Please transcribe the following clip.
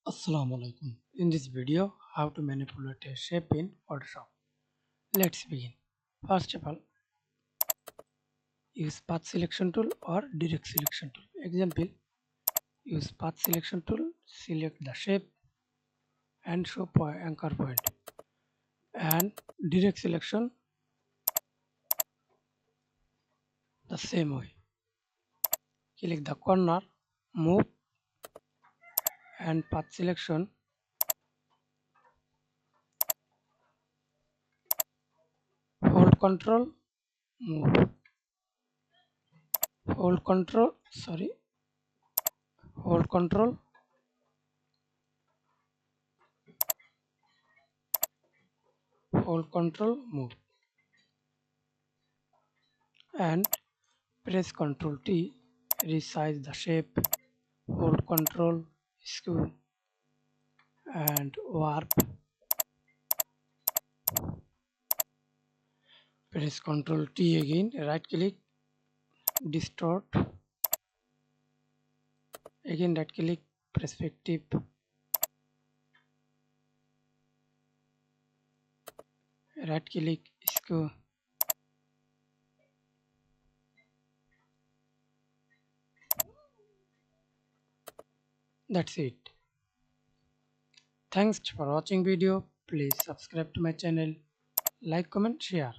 Assalamu Walaikum. In this video, how to manipulate a shape in Photoshop. Let's begin. First of all, use path selection tool or direct selection tool. Example, use path selection tool, select the shape and show anchor point. And direct selection the same way. Click the corner, move and path selection. Hold control, move. Hold control, hold control, hold control, move. And press Ctrl T, resize the shape, hold Ctrl, skew and warp. Press Ctrl T again, right click, distort. Again right click, perspective. Right click, skew. That's it. Thanks for watching video. Please subscribe to my channel. Like, comment, share.